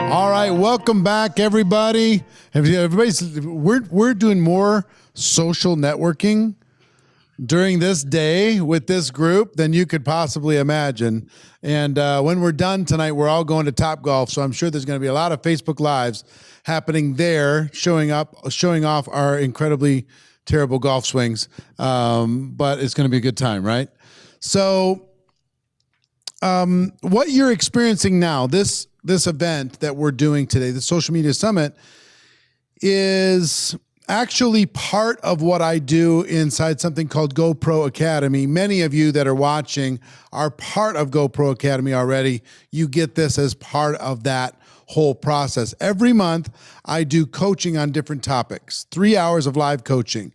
All right, welcome back, everybody. We're doing more social networking during this day with this group than you could possibly imagine. And when we're done tonight, we're all going to Topgolf, so I'm sure there's going to be a lot of Facebook Lives happening there, showing off our incredibly terrible golf swings. But it's going to be a good time, right? So what you're experiencing now, this event that we're doing today, the Social Media Summit, is actually part of what I do inside something called GoPro Academy. Many of you that are watching are part of GoPro Academy already. You get this as part of that whole process. Every month, I do coaching on different topics, 3 hours of live coaching.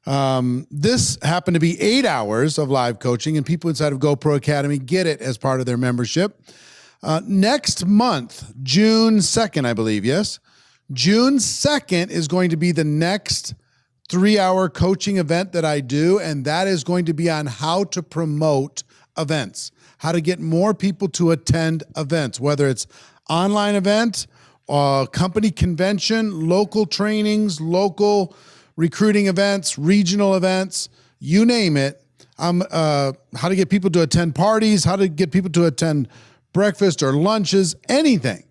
This happened to be 8 hours of live coaching, and people inside of GoPro Academy get it as part of their membership. Next month, June 2nd, I believe, yes? June 2nd is going to be the next 3-hour coaching event that I do, and that is going to be on how to promote events, how to get more people to attend events, whether it's online event, company convention, local trainings, local recruiting events, regional events, you name it. How to get people to attend parties, how to get people to attend breakfast or lunches, anything.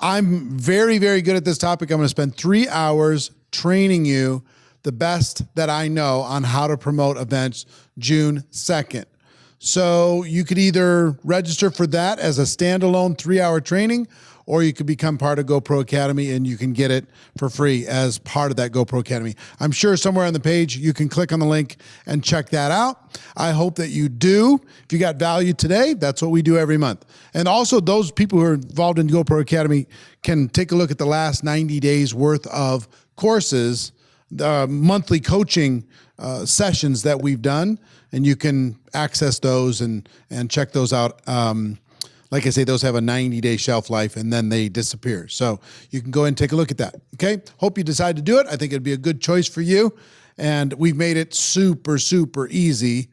I'm very, very good at this topic. I'm going to spend 3 hours training you the best that I know on how to promote events June 2nd. So you could either register for that as a standalone 3-hour training, or you could become part of GoPro Academy and you can get it for free as part of that GoPro Academy. I'm sure somewhere on the page you can click on the link and check that out. I hope that you do. If you got value today, that's what we do every month. And also those people who are involved in GoPro Academy can take a look at the last 90 days worth of courses, the monthly coaching sessions that we've done, and you can access those and check those out. Like I say, those have a 90-day shelf life, and then they disappear. So you can go and take a look at that, okay? Hope you decide to do it. I think it'd be a good choice for you. And we've made it super, super easy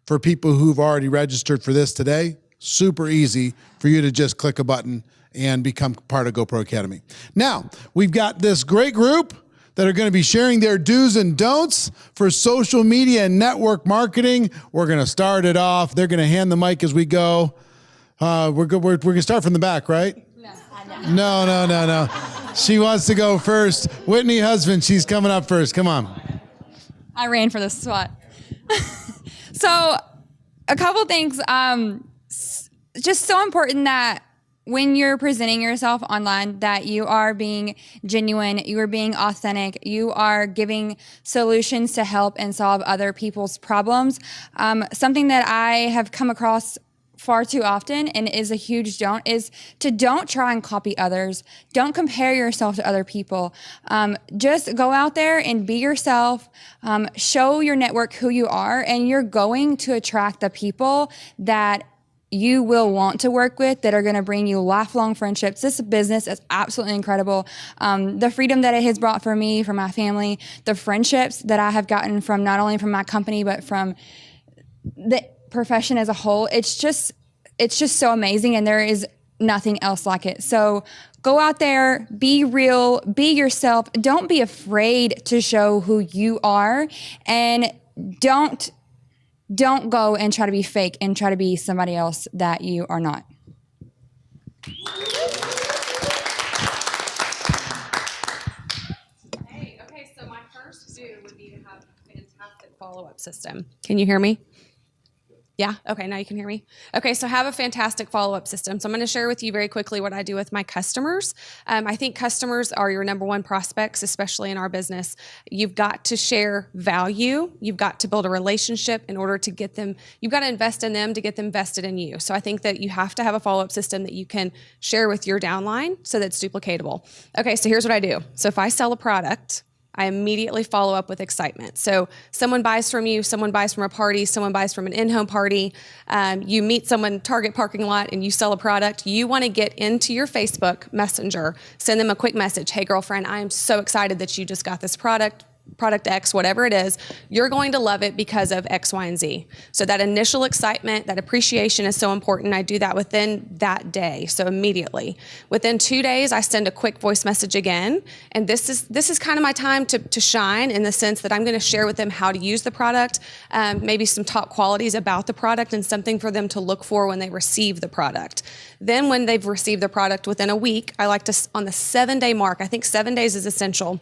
for people who've already registered for this today. Super easy for you to just click a button and become part of GoPro Academy. Now, we've got this great group that are going to be sharing their do's and don'ts for social media and network marketing. We're going to start it off. They're going to hand the mic as we go. We're going to start from the back, right? No. She wants to go first. Whitney Husband, she's coming up first. Come on. I ran for this spot. So a couple things. Just so important that when you're presenting yourself online, that you are being genuine, you are being authentic, you are giving solutions to help and solve other people's problems. Something that I have come across far too often and is a huge don't is to don't try and copy others. Don't compare yourself to other people. Just go out there and be yourself. Show your network who you are, and you're going to attract the people that you will want to work with, that are going to bring you lifelong friendships. This business is absolutely incredible. The freedom that it has brought for me, for my family, the friendships that I have gotten from not only from my company, but from the profession as a whole. It's just so amazing, and there is nothing else like it. So go out there, be real, be yourself. Don't be afraid to show who you are, and don't go and try to be fake and try to be somebody else that you are not. Okay, so my first do would be to have a fantastic follow-up system. Can you hear me? Yeah? Okay, now you can hear me. Okay, so have a fantastic follow-up system. So I'm going to share with you very quickly what I do with my customers. I think customers are your number one prospects, especially in our business. You've got to share value. You've got to build a relationship in order to get them. You've got to invest in them to get them vested in you. So I think that you have to have a follow-up system that you can share with your downline so that's duplicatable. Okay, so here's what I do. So if I sell a product, I immediately follow up with excitement. So someone buys from you, someone buys from a party, someone buys from an in-home party, you meet someone Target parking lot and you sell a product. You want to get into your Facebook Messenger, send them a quick message. Hey girlfriend, I am so excited that you just got this product. product X, whatever it is, you're going to love it because of X, Y, and Z. So that initial excitement, that appreciation is so important. I do that within that day, so immediately. Within 2 days, I send a quick voice message again, and this is kind of my time to shine, in the sense that I'm going to share with them how to use the product, maybe some top qualities about the product, and something for them to look for when they receive the product. Then when they've received the product within a week, I like to, on the 7-day mark, I think 7 days is essential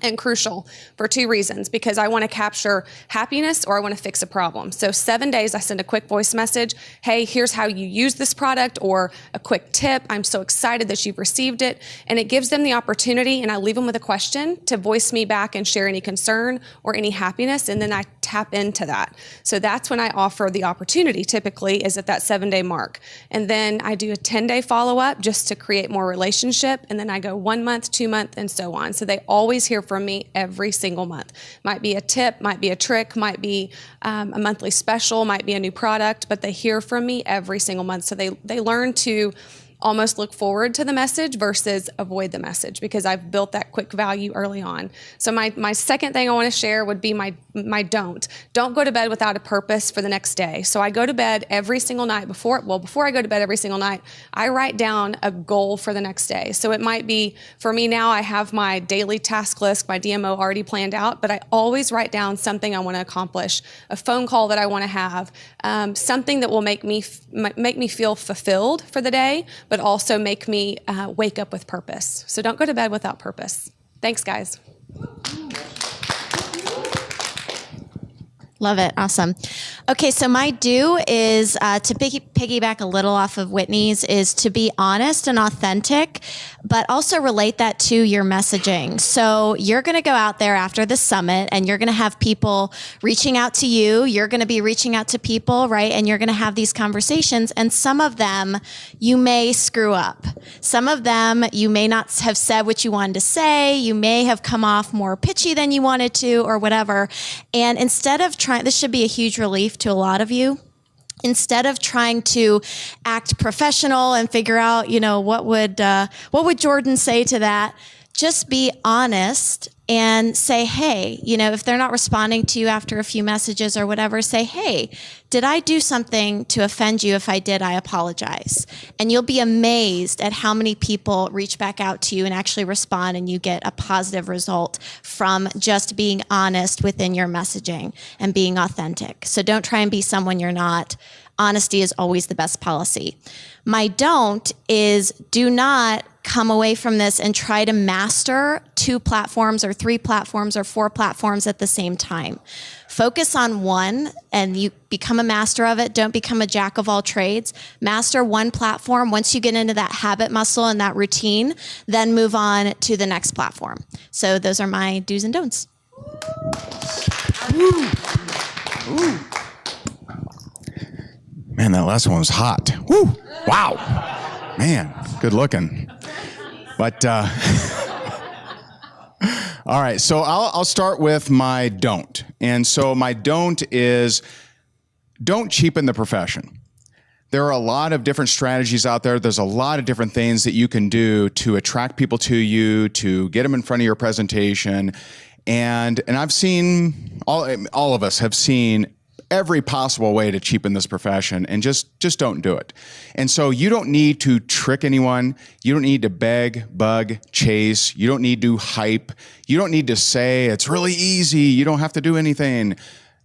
and crucial for 2 reasons, because I want to capture happiness or I want to fix a problem. So 7 days, I send a quick voice message. Hey, here's how you use this product, or a quick tip. I'm so excited that you've received it. And it gives them the opportunity, and I leave them with a question to voice me back and share any concern or any happiness. And then I tap into that. So that's when I offer the opportunity, typically, is at that 7-day mark. And then I do a 10-day follow-up just to create more relationship. And then I go 1 month, 2 months, and so on. So they always hear from me every single month. Might be a tip, might be a trick, might be a monthly special, might be a new product, but they hear from me every single month. So they learn to almost look forward to the message versus avoid the message, because I've built that quick value early on. So my second thing I want to share would be my don't. Don't go to bed without a purpose for the next day. So I go to bed every single night before I go to bed every single night, I write down a goal for the next day. So it might be, for me now, I have my daily task list, my DMO already planned out, but I always write down something I want to accomplish, a phone call that I want to have, something that will make me feel fulfilled for the day, but also make me wake up with purpose. So don't go to bed without purpose. Thanks, guys. Love it. Awesome. Okay, so my do is to piggyback a little off of Whitney's, is to be honest and authentic, but also relate that to your messaging. So you're going to go out there after the summit, and you're going to have people reaching out to you. You're going to be reaching out to people, right? And you're going to have these conversations, and some of them you may screw up. Some of them you may not have said what you wanted to say. You may have come off more pitchy than you wanted to, or whatever. And instead of this should be a huge relief to a lot of you. Instead of trying to act professional and figure out, what would Jordan say to that, just be honest and say, hey, if they're not responding to you after a few messages or whatever, say, hey, did I do something to offend you? If I did, I apologize. And you'll be amazed at how many people reach back out to you and actually respond, and you get a positive result from just being honest within your messaging and being authentic. So don't try and be someone you're not. Honesty is always the best policy. My don't is, do not come away from this and try to master 2 platforms or 3 platforms or 4 platforms at the same time. Focus on one and you become a master of it. Don't become a jack of all trades. Master one platform. Once you get into that habit muscle and that routine, then move on to the next platform. So those are my do's and don'ts. Ooh. Ooh. Man, that last one was hot. Woo! Wow. Man, good looking. But, all right, so I'll start with my don't. And so my don't is, don't cheapen the profession. There are a lot of different strategies out there. There's a lot of different things that you can do to attract people to you, to get them in front of your presentation. And I've seen, all of us have seen every possible way to cheapen this profession, and just don't do it. And so you don't need to trick anyone. You don't need to beg, bug, chase. You don't need to hype. You don't need to say it's really easy. You don't have to do anything.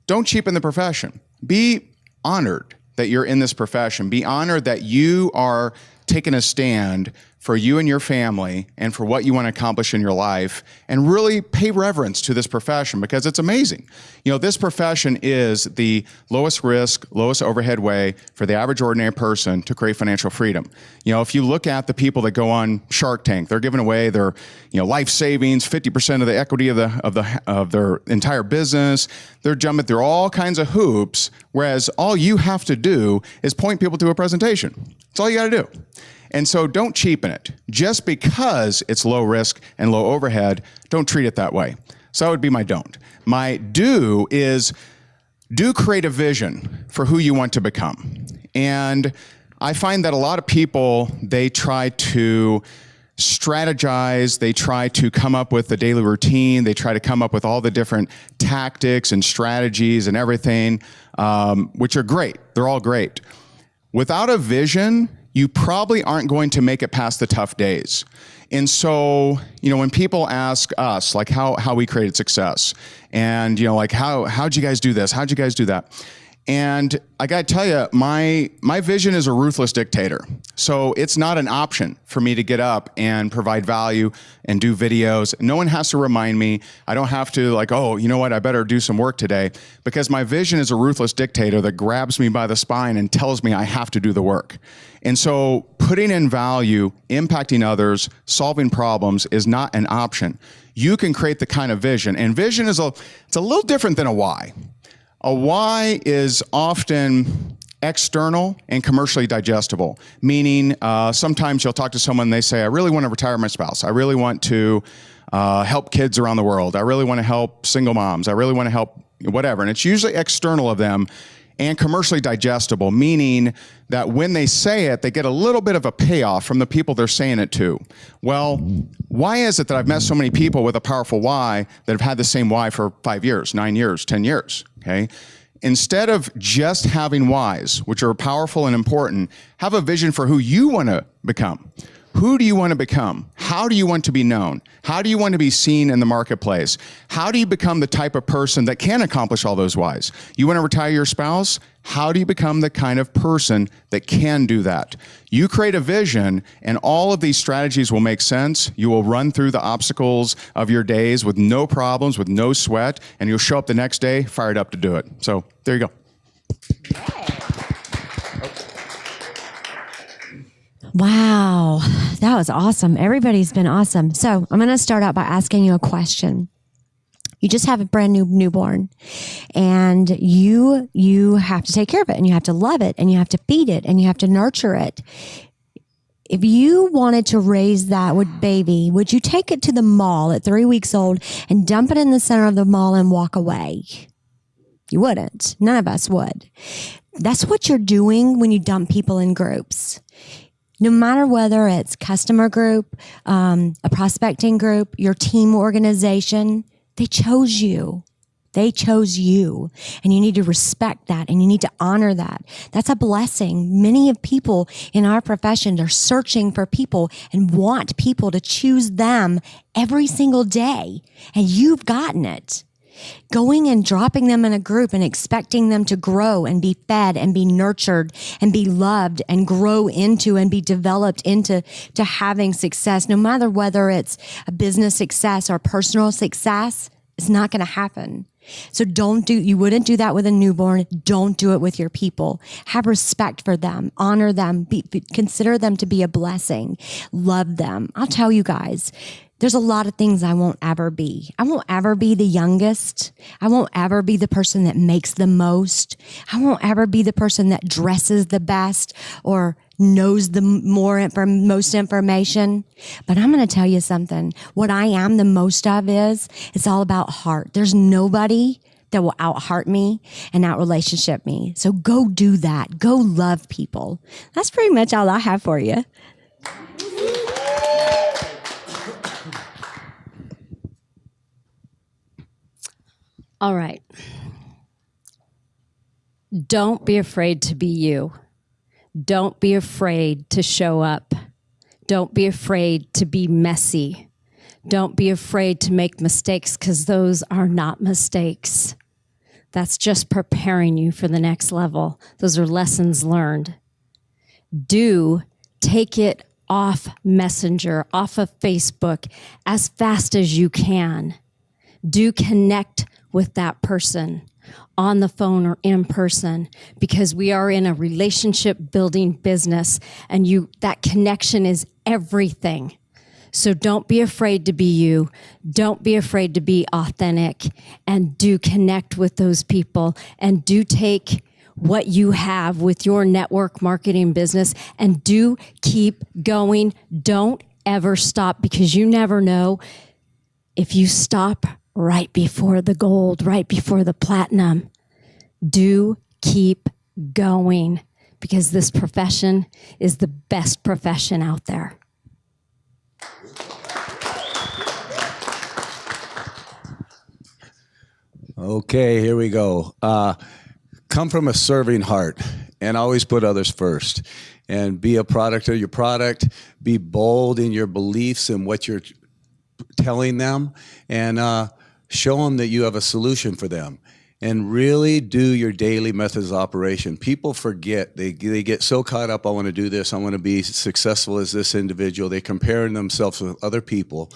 Don't cheapen the profession. Be honored that you're in this profession. Be honored that you are taking a stand for you and your family and for what you want to accomplish in your life, and really pay reverence to this profession, because it's amazing. This profession is the lowest risk, lowest overhead way for the average ordinary person to create financial freedom. If you look at the people that go on Shark Tank, they're giving away their, life savings, 50% of the equity of their entire business. They're jumping through all kinds of hoops, whereas all you have to do is point people to a presentation. That's all you got to do. And so don't cheapen it. Just because it's low risk and low overhead, don't treat it that way. So that would be my don't. My do is, do create a vision for who you want to become. And I find that a lot of people, they try to strategize. They try to come up with the daily routine. They try to come up with all the different tactics and strategies and everything, which are great. They're all great. Without a vision, you probably aren't going to make it past the tough days. And so, when people ask us, like how we created success, and, like how'd you guys do this? How'd you guys do that? And I got to tell you, my vision is a ruthless dictator. So it's not an option for me to get up and provide value and do videos. No one has to remind me. I don't have to oh, you know what? I better do some work today, because my vision is a ruthless dictator that grabs me by the spine and tells me I have to do the work. And so putting in value, impacting others, solving problems is not an option. You can create the kind of vision, and vision it's a little different than a why. A why is often external and commercially digestible, meaning sometimes you'll talk to someone and they say, I really want to retire my spouse. I really want to help kids around the world. I really want to help single moms. I really want to help whatever. And it's usually external of them and commercially digestible, meaning that when they say it, they get a little bit of a payoff from the people they're saying it to. Well, why is it that I've met so many people with a powerful why that have had the same why for 5 years, 9 years, 10 years, okay? Instead of just having whys, which are powerful and important, have a vision for who you want to become. Who do you want to become? How do you want to be known? How do you want to be seen in the marketplace? How do you become the type of person that can accomplish all those whys? You want to retire your spouse? How do you become the kind of person that can do that? You create a vision, and all of these strategies will make sense. You will run through the obstacles of your days with no problems, with no sweat, and you'll show up the next day fired up to do it. So there you go. Wow, that was awesome. Everybody's been awesome. So I'm going to start out by asking you a question. You just have a brand new newborn, and you have to take care of it, and you have to love it, and you have to feed it, and you have to nurture it. If you wanted to raise that baby, would you take it to the mall at 3 weeks old and dump it in the center of the mall and walk away? You wouldn't. None of us would. That's what you're doing when you dump people in groups. No matter whether it's customer group, a prospecting group, your team organization, they chose you. They chose you, and you need to respect that, and you need to honor that. That's a blessing. Many of people in our profession are searching for people and want people to choose them every single day, and you've gotten it. Going and dropping them in a group and expecting them to grow and be fed and be nurtured and be loved and grow into and be developed into having success, no matter whether it's a business success or personal success, it's not going to happen. So you wouldn't do that with a newborn. Don't do it with your people. Have respect for them, honor them, consider them to be a blessing, love them. I'll tell you guys, there's a lot of things I won't ever be. I won't ever be the youngest. I won't ever be the person that makes the most. I won't ever be the person that dresses the best or knows the most information. But I'm going to tell you something. What I am the most of it's all about heart. There's nobody that will out-heart me and out-relationship me. So go do that. Go love people. That's pretty much all I have for you. All right. Don't be afraid to be you. Don't be afraid to show up. Don't be afraid to be messy. Don't be afraid to make mistakes, because those are not mistakes. That's just preparing you for the next level. Those are lessons learned. Take it off Messenger, off of Facebook as fast as you can. Connect with that person on the phone or in person, because we are in a relationship building business, and that connection is everything. So don't be afraid to be you. Don't be afraid to be authentic, and do connect with those people, and do take what you have with your network marketing business and do keep going. Don't ever stop, because you never know if you stop right before the gold, right before the platinum. Do keep going, because this profession is the best profession out there. Okay, here we go. Come from a serving heart and always put others first. And be a product of your product. Be bold in your beliefs and what you're telling them. And show them that you have a solution for them. And really do your daily methods of operation. People forget. They get so caught up, I want to do this, I want to be successful as this individual. They compare themselves with other people,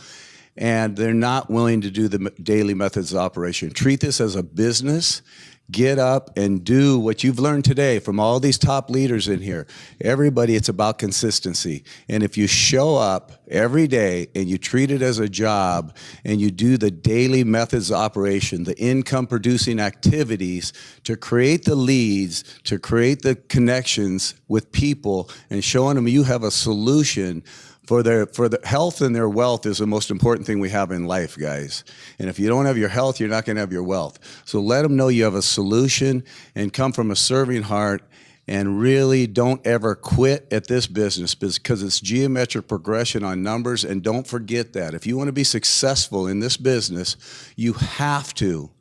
and they're not willing to do the daily methods of operation. Treat this as a business. Get up and do what you've learned today from all these top leaders in here. Everybody, it's about consistency. And if you show up every day and you treat it as a job and you do the daily methods of operation, the income producing activities to create the leads, to create the connections with people and showing them you have a solution for their health and their wealth is the most important thing we have in life, guys. And if you don't have your health, you're not going to have your wealth. So let them know you have a solution and come from a serving heart, and really don't ever quit at this business because it's geometric progression on numbers. And don't forget that. If you want to be successful in this business, you have to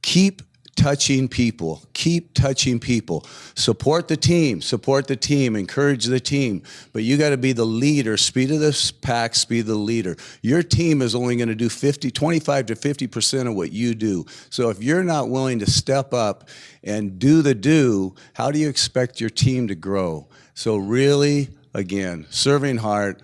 keep touching people. Keep touching people. Support the team. Encourage the team. But you got to be the leader. Speed of the pack, speed of the leader. Your team is only going to do 25 to 50% of what you do. So if you're not willing to step up and do, how do you expect your team to grow? So really, again, serving heart.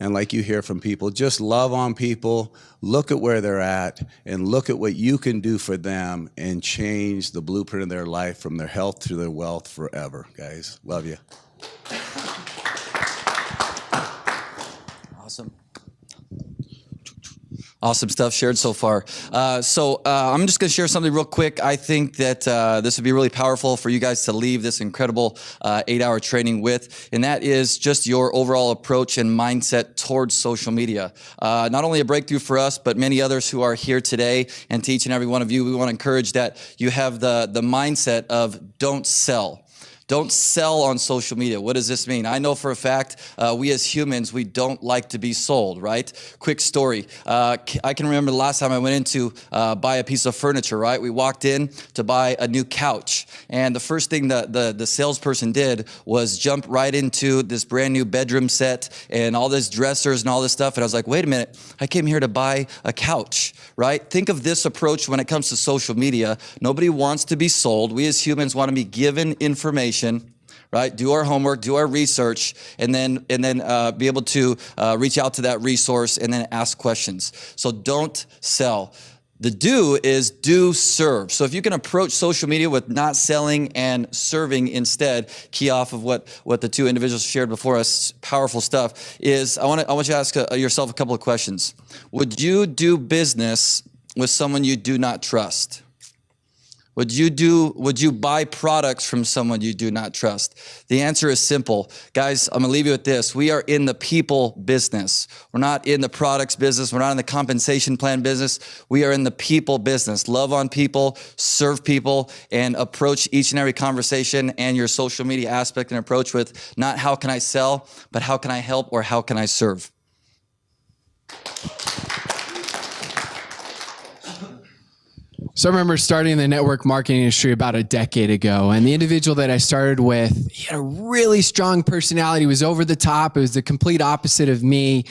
And like you hear from people, just love on people, look at where they're at, and look at what you can do for them and change the blueprint of their life from their health to their wealth forever, guys. Love you. Awesome. Awesome stuff shared so far. I'm just going to share something real quick. I think that this would be really powerful for you guys to leave this incredible 8-hour training with, and that is just your overall approach and mindset towards social media. Not only a breakthrough for us, but many others who are here today, and to each and every one of you, we want to encourage that you have the mindset of don't sell. Don't sell on social media. What does this mean? I know for a fact, we as humans, we don't like to be sold, right? Quick story. I can remember the last time I went in to buy a piece of furniture, right? We walked in to buy a new couch. And the first thing that the salesperson did was jump right into this brand new bedroom set and all this dressers and all this stuff. And I was like, wait a minute, I came here to buy a couch, right? Think of this approach when it comes to social media. Nobody wants to be sold. We as humans want to be given information, right? Do our homework, do our research, and then be able to reach out to that resource and then ask questions. So don't sell. The do is do serve. So if you can approach social media with not selling and serving instead, key off of what the two individuals shared before us, powerful stuff, is I want you to ask yourself a couple of questions. Would you do business with someone you do not trust? Would you buy products from someone you do not trust? The answer is simple. Guys, I'm gonna leave you with this. We are in the people business. We're not in the products business. We're not in the compensation plan business. We are in the people business. Love on people, serve people, and approach each and every conversation and your social media aspect and approach with not how can I sell, but how can I help or how can I serve? So I remember starting in the network marketing industry about a decade ago, and the individual that I started with, he had a really strong personality. He was over the top. It was the complete opposite of me,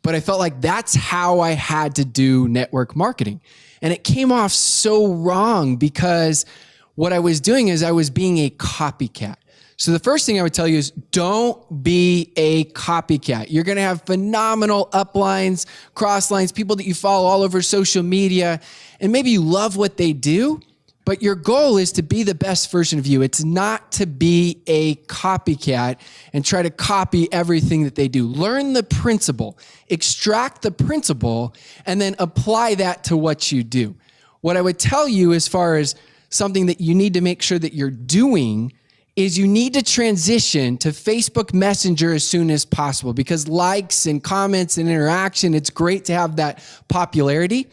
but I felt like that's how I had to do network marketing. And it came off so wrong because what I was doing is I was being a copycat. So the first thing I would tell you is don't be a copycat. You're going to have phenomenal uplines, crosslines, people that you follow all over social media, and maybe you love what they do, but your goal is to be the best version of you. It's not to be a copycat and try to copy everything that they do. Learn the principle, extract the principle, and then apply that to what you do. What I would tell you as far as something that you need to make sure that you're doing is you need to transition to Facebook Messenger as soon as possible, because likes and comments and interaction, it's great to have that popularity.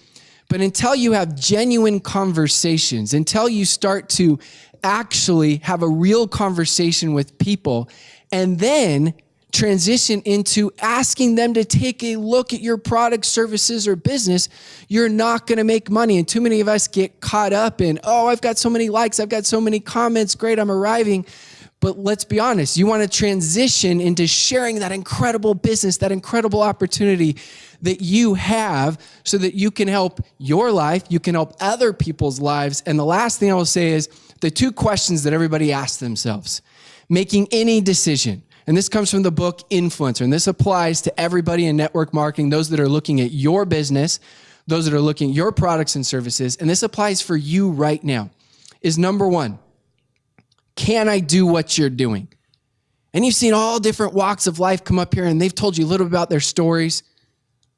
But until you have genuine conversations, until you start to actually have a real conversation with people, and then transition into asking them to take a look at your product, services, or business, you're not going to make money. And too many of us get caught up in, oh, I've got so many likes, I've got so many comments, great, I'm arriving. But let's be honest, you want to transition into sharing that incredible business, that incredible opportunity that you have so that you can help your life, you can help other people's lives. And the last thing I will say is the two questions that everybody asks themselves, making any decision. And this comes from the book Influencer. And this applies to everybody in network marketing, those that are looking at your business, those that are looking at your products and services. And this applies for you right now, is number one, can I do what you're doing? And you've seen all different walks of life come up here and they've told you a little about their stories.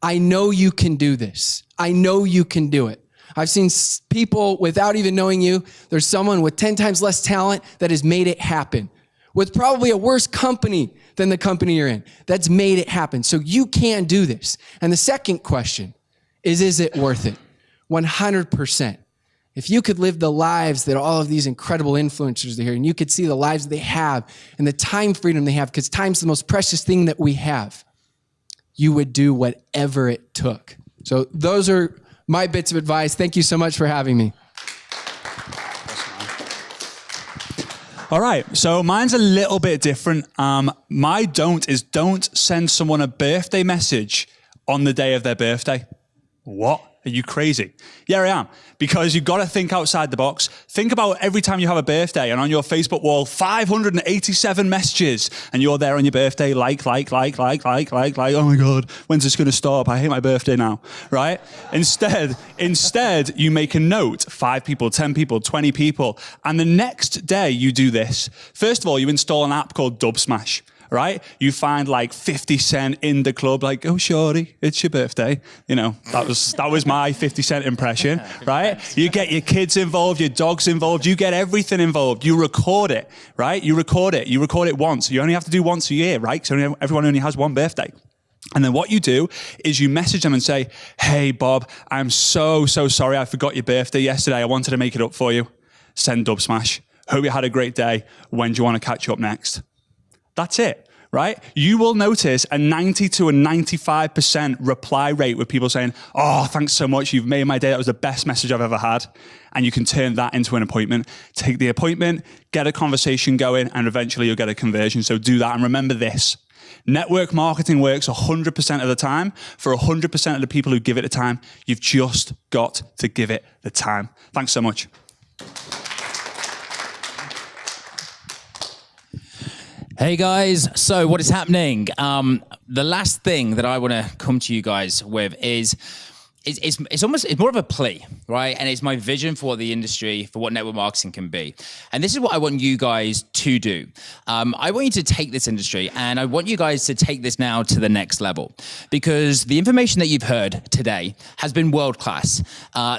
I know you can do this. I know you can do it. I've seen people without even knowing you. There's someone with 10 times less talent that has made it happen with probably a worse company than the company you're in that's made it happen. So you can do this. And the second question is it worth it? 100%. If you could live the lives that all of these incredible influencers are here and you could see the lives they have and the time freedom they have, because time's the most precious thing that we have, you would do whatever it took. So those are my bits of advice. Thank you so much for having me. All right, so mine's a little bit different. My don't send someone a birthday message on the day of their birthday. What? Are you crazy? Yeah, I am. Because you've got to think outside the box. Think about every time you have a birthday and on your Facebook wall, 587 messages, and you're there on your birthday, like. Oh my God, when's this going to stop? I hate my birthday now, right? Instead, you make a note, 5 people, 10 people, 20 people, and the next day you do this. First of all, you install an app called Dubsmash. Right? You find like 50 Cent in the club, like, oh, shorty, it's your birthday. You know, that was my 50 Cent impression, right? You get your kids involved, your dogs involved, you get everything involved. You record it, right? You record it once. You only have to do once a year, right? So everyone only has one birthday. And then what you do is you message them and say, hey, Bob, I'm so sorry I forgot your birthday yesterday. I wanted to make it up for you. Send Dubsmash. Hope you had a great day. When do you want to catch up next? That's it, right? You will notice a 90 to a 95% reply rate with people saying, oh, thanks so much. You've made my day. That was the best message I've ever had. And you can turn that into an appointment. Take the appointment, get a conversation going, and eventually you'll get a conversion. So do that. And remember this, network marketing works 100% of the time for 100% of the people who give it the time. You've just got to give it the time. Thanks so much. Hey guys, so what is happening? The last thing that I want to come to you guys with is it's more of a plea, right? And it's my vision for the industry, for what network marketing can be. And this is what I want you guys to do. I want you to take this industry and I want you guys to take this now to the next level, because the information that you've heard today has been world-class.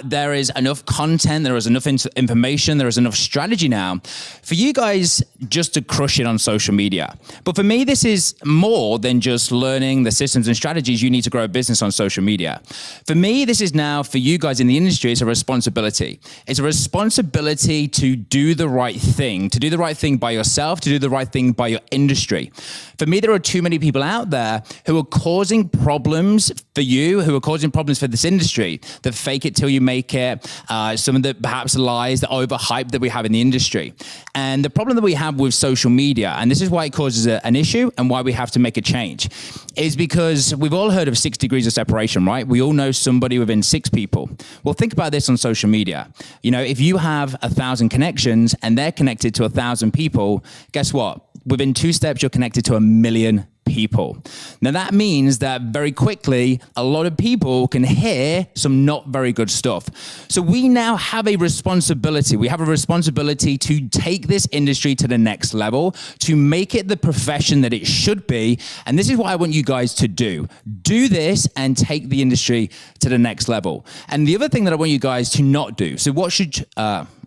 There is enough content, there is enough information, there is enough strategy now for you guys just to crush it on social media. But for me, this is more than just learning the systems and strategies you need to grow a business on social media. For me, this is now for you guys in the industry, it's a responsibility. It's a responsibility to do the right thing, to do the right thing by yourself, to do the right thing by your industry. For me, there are too many people out there who are causing problems for you, who are causing problems for this industry, that fake it till you make it, some of the perhaps lies, the overhype that we have in the industry. And the problem that we have with social media, and this is why it causes an issue and why we have to make a change, is because we've all heard of 6 degrees of separation, right? We all know somebody within 6 people. Well, think about this on social media. You know, if you have 1,000 connections and they're connected to 1,000 people, guess what? Within 2 steps, you're connected to 1 million people. Now that means that very quickly, a lot of people can hear some not very good stuff. So we now have a responsibility. We have a responsibility to take this industry to the next level, to make it the profession that it should be. And this is what I want you guys to do. Do this and take the industry to the next level. And the other thing that I want you guys to not do. So what should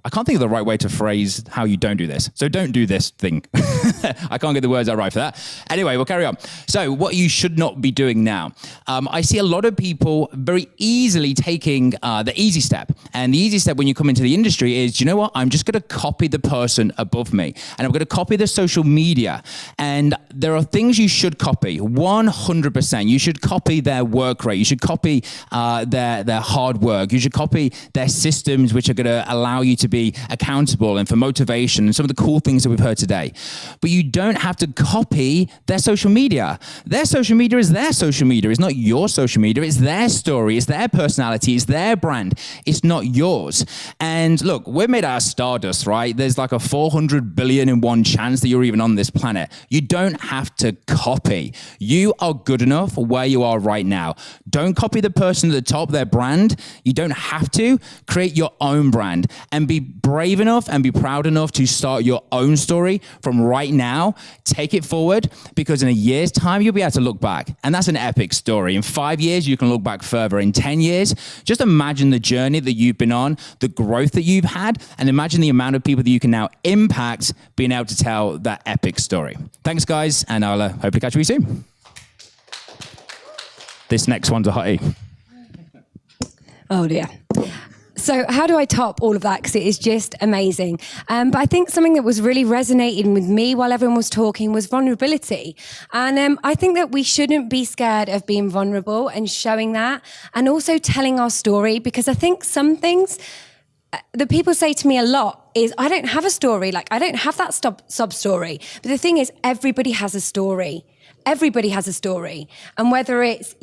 I can't think of the right way to phrase how you don't do this. So don't do this thing. I can't get the words out right for that. Anyway, we'll carry on. So what you should not be doing now. I see a lot of people very easily taking the easy step. And the easy step when you come into the industry is, you know what? I'm just going to copy the person above me. And I'm going to copy the social media. And there are things you should copy. 100%. You should copy their work rate. You should copy their hard work. You should copy their systems, which are going to allow you to be accountable and for motivation and some of the cool things that we've heard today. But you don't have to copy their social media. Their social media is their social media. It's not your social media. It's their story. It's their personality. It's their brand. It's not yours. And look, we're made out of stardust, right? There's like a 400 billion in one chance that you're even on this planet. You don't have to copy. You are good enough where you are right now. Don't copy the person at the top, their brand. You don't have to. Create your own brand and be brave enough and be proud enough to start your own story from right now. Take it forward, because in a year's time, you'll be able to look back. And that's an epic story. In 5 years, you can look back further. In 10 years, just imagine the journey that you've been on, the growth that you've had, and imagine the amount of people that you can now impact being able to tell that epic story. Thanks, guys, and I'll hopefully catch you soon. This next one's a hottie. Oh dear. So how do I top all of that? Because it is just amazing. But I think something that was really resonating with me while everyone was talking was vulnerability. And I think that we shouldn't be scared of being vulnerable and showing that, and also telling our story, because I think some things that people say to me a lot is, I don't have a story. Like, I don't have that sub story. But the thing is, everybody has a story. Everybody has a story. And whether it's,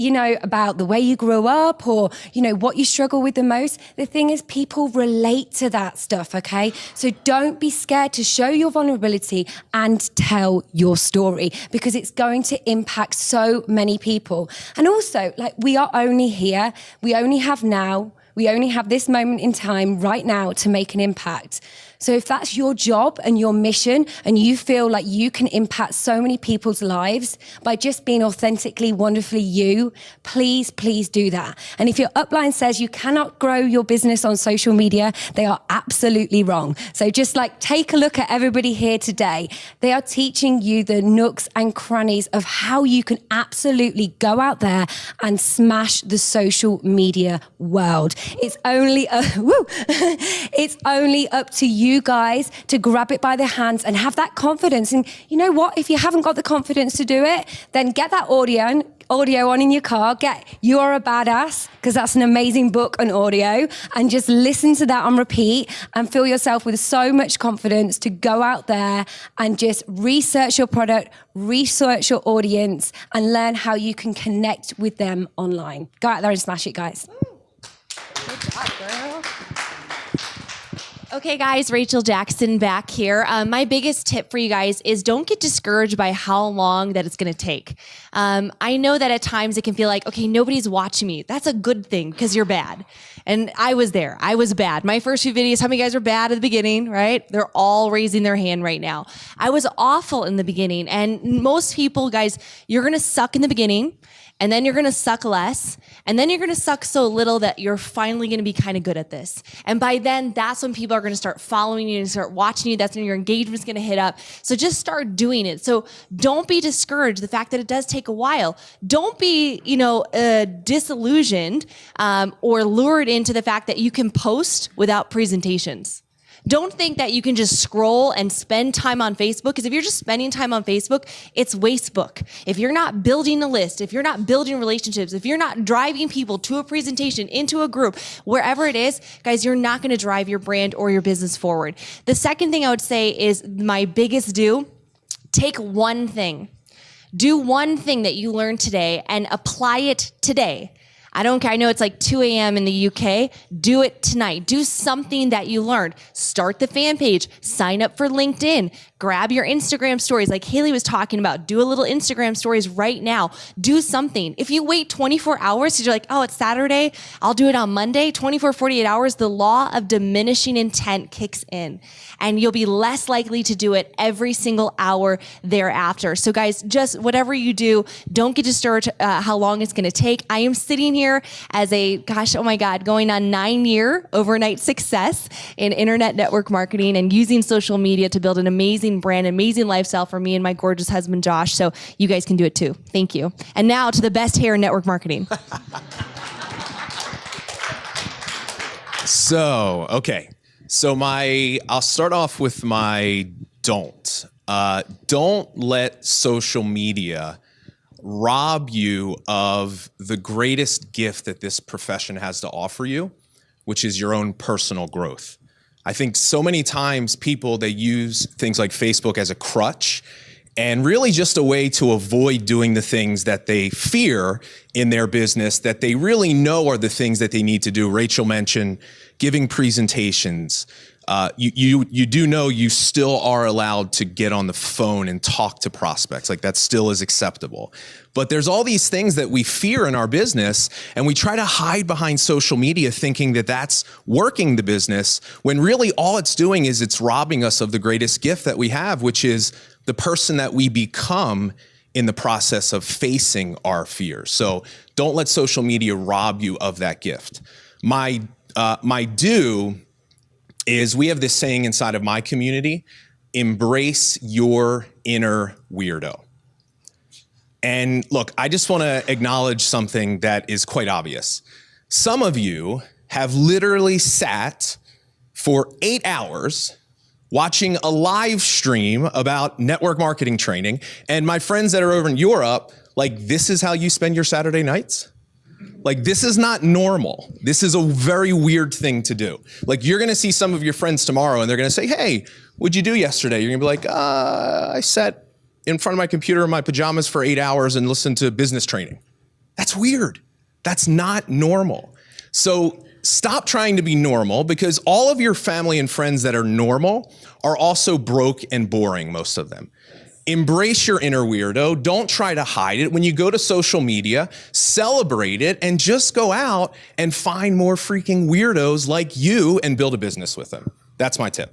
about the way you grew up or, what you struggle with the most, the thing is, people relate to that stuff, okay? So don't be scared to show your vulnerability and tell your story, because it's going to impact so many people. And also, we are only here. We only have now. We only have this moment in time right now to make an impact. So if that's your job and your mission, and you feel like you can impact so many people's lives by just being authentically, wonderfully you, please, please do that. And if your upline says you cannot grow your business on social media, they are absolutely wrong. So just take a look at everybody here today. They are teaching you the nooks and crannies of how you can absolutely go out there and smash the social media world. It's only it's only up to you guys to grab it by the hands and have that confidence. And you know what? If you haven't got the confidence to do it, then get that audio on in your car. Get You Are a Badass, because that's an amazing book on audio, and just listen to that on repeat and fill yourself with so much confidence to go out there and just research your product, research your audience, and learn how you can connect with them online. Go out there and smash it, guys. Good job, girl. Okay, guys, Rachel Jackson back here. My biggest tip for you guys is don't get discouraged by how long that it's going to take. I know that at times it can feel like, okay, nobody's watching me. That's a good thing, because you're bad. And I was there. I was bad. My first few videos, how many guys were bad at the beginning, right? They're all raising their hand right now. I was awful in the beginning. And most people, guys, you're going to suck in the beginning, and then you're going to suck less, and then you're going to suck so little that you're finally going to be kind of good at this. And by then, that's when people are going to start following you and start watching you. That's when your engagement's going to hit up. So just start doing it. So don't be discouraged, the fact that it does take a while. Don't be, disillusioned or lured into the fact that you can post without presentations. Don't think that you can just scroll and spend time on Facebook, because if you're just spending time on Facebook, it's wastebook. If you're not building a list, if you're not building relationships, if you're not driving people to a presentation, into a group, wherever it is, guys, you're not going to drive your brand or your business forward. The second thing I would say is my biggest take one thing. Do one thing that you learned today and apply it today. I don't care. I know it's 2 a.m. in the UK. Do it tonight. Do something that you learned. Start the fan page. Sign up for LinkedIn. Grab your Instagram stories like Haley was talking about. Do a little Instagram stories right now. Do something. If you wait 24 hours because you're like, oh, it's Saturday, I'll do it on Monday, 24, 48 hours, the law of diminishing intent kicks in. And you'll be less likely to do it every single hour thereafter. So guys, just whatever you do, don't get discouraged how long it's going to take. I am sitting here here as a, gosh, oh my God, going on 9-year overnight success in internet network marketing and using social media to build an amazing brand, amazing lifestyle for me and my gorgeous husband, Josh. So you guys can do it too. Thank you. And now to the best hair in network marketing. So, okay. So I'll start off with my don't. Don't let social media rob you of the greatest gift that this profession has to offer you, which is your own personal growth. I think so many times people, they use things like Facebook as a crutch and really just a way to avoid doing the things that they fear in their business that they really know are the things that they need to do. Rachel mentioned giving presentations. You do know you still are allowed to get on the phone and talk to prospects. Like that still is acceptable. But there's all these things that we fear in our business, and we try to hide behind social media thinking that that's working the business, when really all it's doing is it's robbing us of the greatest gift that we have, which is the person that we become in the process of facing our fears. So don't let social media rob you of that gift. My do is, we have this saying inside of my community: embrace your inner weirdo. And look, I just want to acknowledge something that is quite obvious. Some of you have literally sat for 8 hours watching a live stream about network marketing training. And my friends that are over in Europe, like, this is how you spend your Saturday nights? Like, this is not normal. This is a very weird thing to do. Like, you're gonna see some of your friends tomorrow and they're gonna say, hey, what'd you do yesterday? You're gonna be like, I sat in front of my computer in my pajamas for 8 hours and listened to business training. That's weird. That's not normal. So stop trying to be normal, because all of your family and friends that are normal are also broke and boring, most of them. Embrace your inner weirdo. Don't try to hide it. When you go to social media, celebrate it, and just go out and find more freaking weirdos like you and build a business with them. That's my tip.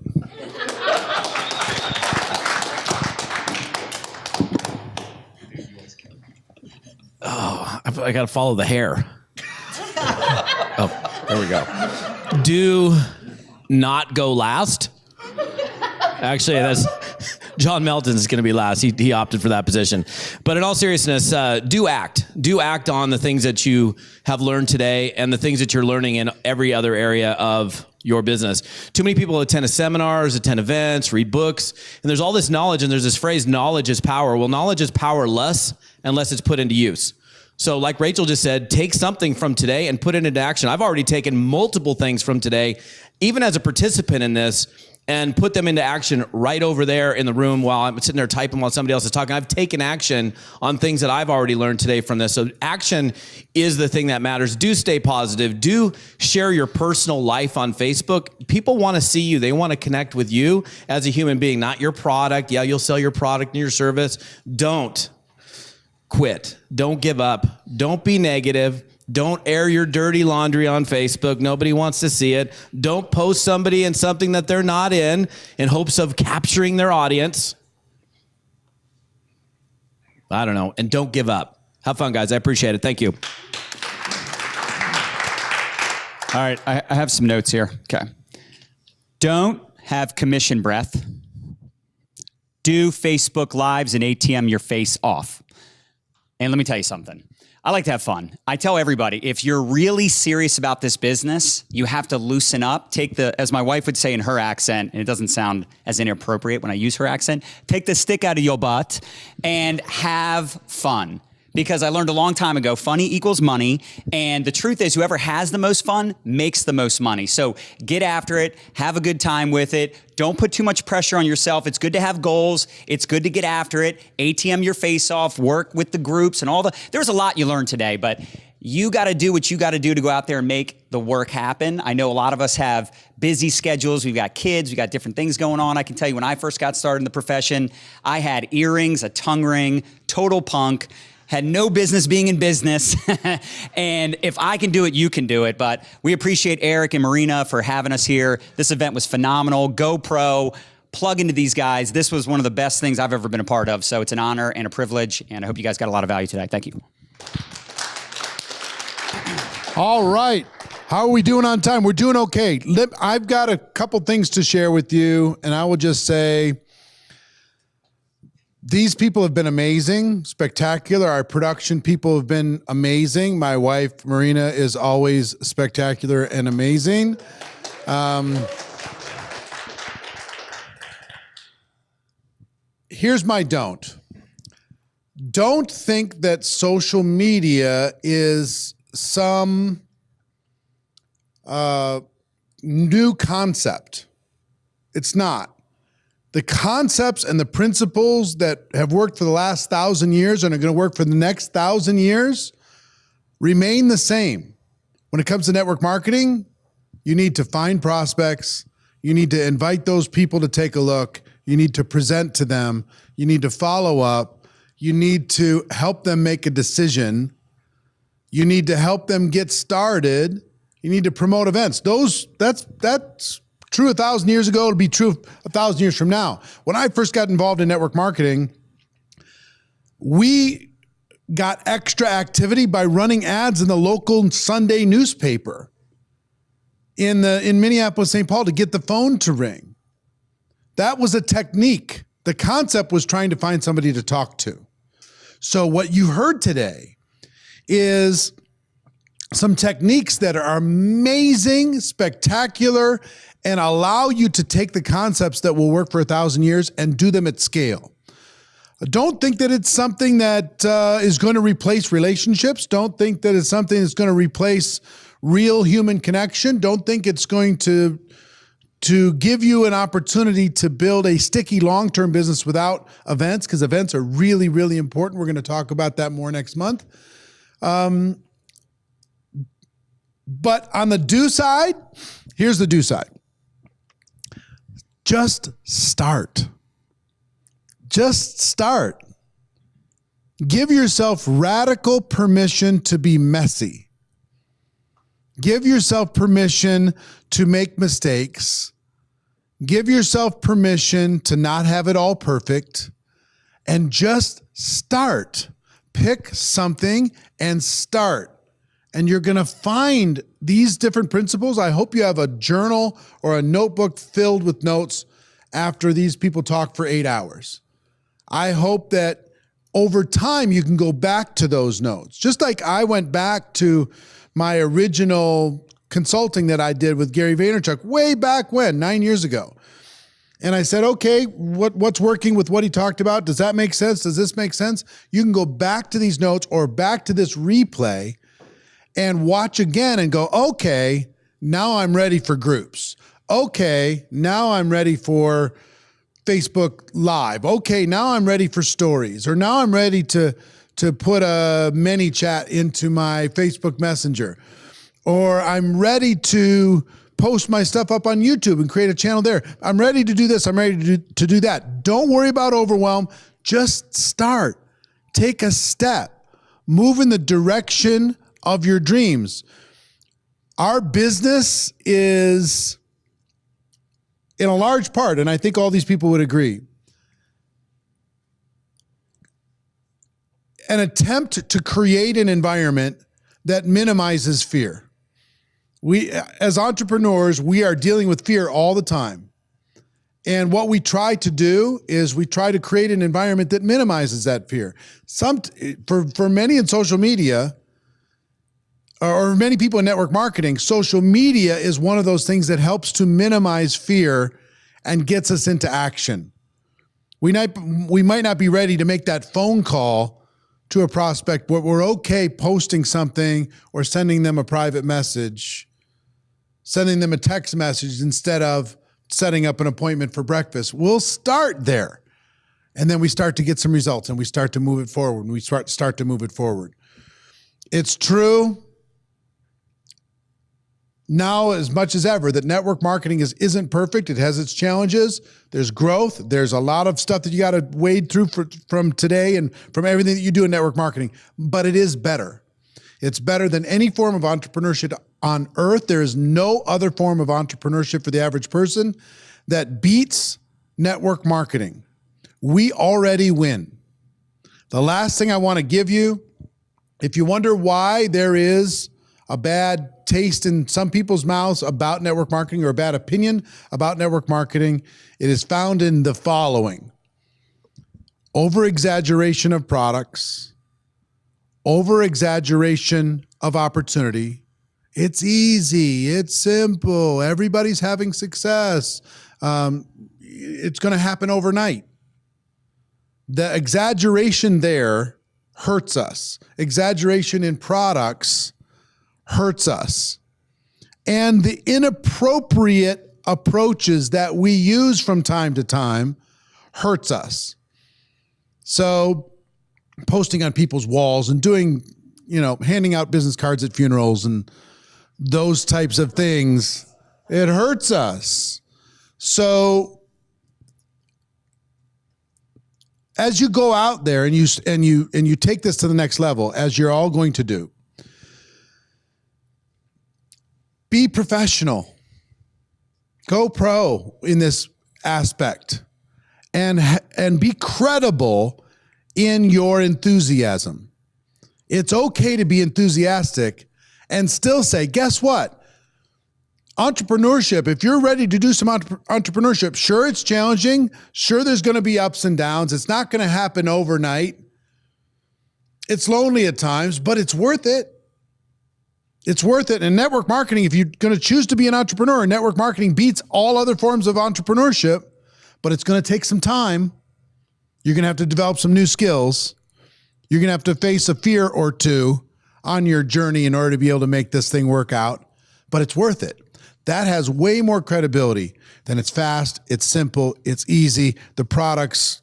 Oh, I got to follow the hair. Oh, there we go. Do not go last. Actually, that's John Melton's going to be last. He opted for that position. But in all seriousness, do act. Do act on the things that you have learned today and the things that you're learning in every other area of your business. Too many people attend seminars, attend events, read books, and there's all this knowledge, and there's this phrase, knowledge is power. Well, knowledge is powerless unless it's put into use. So like Rachel just said, take something from today and put it into action. I've already taken multiple things from today, even as a participant in this, and put them into action right over there in the room while I'm sitting there typing while somebody else is talking. I've taken action on things that I've already learned today from this. So action is the thing that matters. Do stay positive. Do share your personal life on Facebook. People want to see you. They want to connect with you as a human being, not your product. Yeah, you'll sell your product and your service. Don't quit. Don't give up. Don't be negative. Don't air your dirty laundry on Facebook. Nobody wants to see it. Don't post somebody in something that they're not in hopes of capturing their audience. I don't know. And don't give up. Have fun, guys. I appreciate it. Thank you. All right. I have some notes here. Okay. Don't have commission breath. Do Facebook Lives and ATM your face off. And let me tell you something. I like to have fun. I tell everybody, if you're really serious about this business, you have to loosen up. Take the, as my wife would say in her accent, and it doesn't sound as inappropriate when I use her accent, take the stick out of your butt and have fun. Because I learned a long time ago, funny equals money. And the truth is, whoever has the most fun makes the most money. So get after it. Have a good time with it. Don't put too much pressure on yourself. It's good to have goals. It's good to get after it. ATM your face off. Work with the groups and all the... There's a lot you learned today, but you got to do what you got to do to go out there and make the work happen. I know a lot of us have busy schedules. We've got kids. We've got different things going on. I can tell you when I first got started in the profession, I had earrings, a tongue ring, total punk. Had no business being in business. And if I can do it, you can do it. But we appreciate Eric and Marina for having us here. This event was phenomenal. GoPro, plug into these guys. This was one of the best things I've ever been a part of. So it's an honor and a privilege. And I hope you guys got a lot of value today. Thank you. All right. How are we doing on time? We're doing okay. I've got a couple things to share with you, and I will just say these people have been amazing, spectacular. Our production people have been amazing. My wife, Marina, is always spectacular and amazing. Here's my don't. Don't think that social media is some new concept. It's not. The concepts and the principles that have worked for the last 1,000 years and are going to work for the next 1,000 years remain the same. When it comes to network marketing, you need to find prospects. You need to invite those people to take a look. You need to present to them. You need to follow up. You need to help them make a decision. You need to help them get started. You need to promote events. That's true 1,000 years ago. It'll be true 1,000 years from now. When I first got involved in network marketing, we got extra activity by running ads in the local Sunday newspaper in Minneapolis, St. Paul to get the phone to ring. That was a technique. The concept was trying to find somebody to talk to. So what you heard today is some techniques that are amazing, spectacular, and allow you to take the concepts that will work for 1,000 years and do them at scale. Don't think that it's something that is going to replace relationships. Don't think that it's something that's going to replace real human connection. Don't think it's going to give you an opportunity to build a sticky long-term business without events, because events are really, really important. We're going to talk about that more next month. But on the do side, here's the do side. Just start. Just start. Give yourself radical permission to be messy. Give yourself permission to make mistakes. Give yourself permission to not have it all perfect, and just start. Pick something and start. And you're going to find these different principles. I hope you have a journal or a notebook filled with notes after these people talk for 8 hours. I hope that over time you can go back to those notes. Just like I went back to my original consulting that I did with Gary Vaynerchuk way back when, 9 years ago. And I said, okay, what's working with what he talked about? Does that make sense? Does this make sense? You can go back to these notes or back to this replay and watch again and go, okay, now I'm ready for groups. Okay, now I'm ready for Facebook Live. Okay, now I'm ready for stories. Or now I'm ready to put a mini chat into my Facebook Messenger. Or I'm ready to post my stuff up on YouTube and create a channel there. I'm ready to do this. I'm ready to do that. Don't worry about overwhelm. Just start. Take a step. Move in the direction of your dreams. Our business is, in a large part, and I think all these people would agree, an attempt to create an environment that minimizes fear. We, as entrepreneurs, we are dealing with fear all the time. And what we try to do is we try to create an environment that minimizes that fear. For many in social media, or many people in network marketing, social media is one of those things that helps to minimize fear and gets us into action. We might not be ready to make that phone call to a prospect, but we're okay posting something or sending them a private message, sending them a text message instead of setting up an appointment for breakfast. We'll start there. And then we start to get some results and we start to move it forward. And we start to move it forward. It's true now as much as ever that network marketing isn't perfect. It has its challenges. There's growth. There's a lot of stuff that you got to wade through from today and from everything that you do in network marketing, but it is better. It's better than any form of entrepreneurship on earth. There is no other form of entrepreneurship for the average person that beats network marketing. We already win. The last thing I want to give you, if you wonder why there is a bad taste in some people's mouths about network marketing or a bad opinion about network marketing. It is found in the following: over-exaggeration of products, over-exaggeration of opportunity. It's easy. It's simple. Everybody's having success. It's going to happen overnight. The exaggeration there hurts us. Exaggeration in products hurts us. And the inappropriate approaches that we use from time to time hurts us. So posting on people's walls and doing, handing out business cards at funerals and those types of things, it hurts us. So as you go out there and you take this to the next level, as you're all going to do, be professional, go pro in this aspect, and be credible in your enthusiasm. It's okay to be enthusiastic and still say, guess what? Entrepreneurship, if you're ready to do some entrepreneurship, sure, it's challenging. Sure, there's going to be ups and downs. It's not going to happen overnight. It's lonely at times, but it's worth it. It's worth it. And network marketing, if you're going to choose to be an entrepreneur, network marketing beats all other forms of entrepreneurship, but it's going to take some time. You're going to have to develop some new skills. You're going to have to face a fear or two on your journey in order to be able to make this thing work out, but it's worth it. That has way more credibility than it's fast, it's simple, it's easy. The products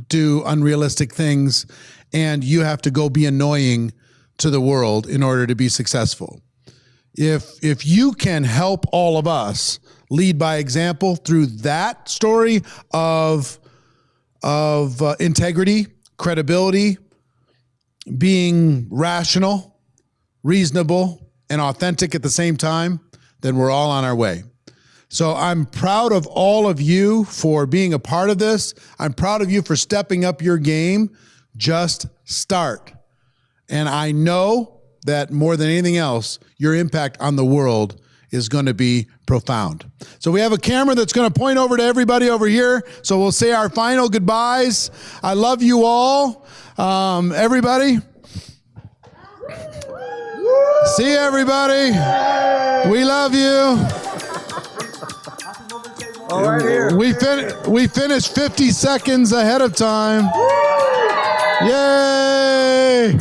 do unrealistic things, and you have to go be annoying to the world in order to be successful. If you can help all of us lead by example through that story of integrity, credibility, being rational, reasonable, and authentic at the same time, then we're all on our way. So I'm proud of all of you for being a part of this. I'm proud of you for stepping up your game. Just start. And I know that more than anything else, your impact on the world is going to be profound. So we have a camera that's going to point over to everybody over here. So we'll say our final goodbyes. I love you all. Everybody. See you, everybody. We love you. All right, here. We finished 50 seconds ahead of time. Yay!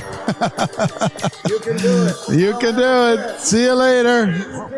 You can do it. You can do it. See you later.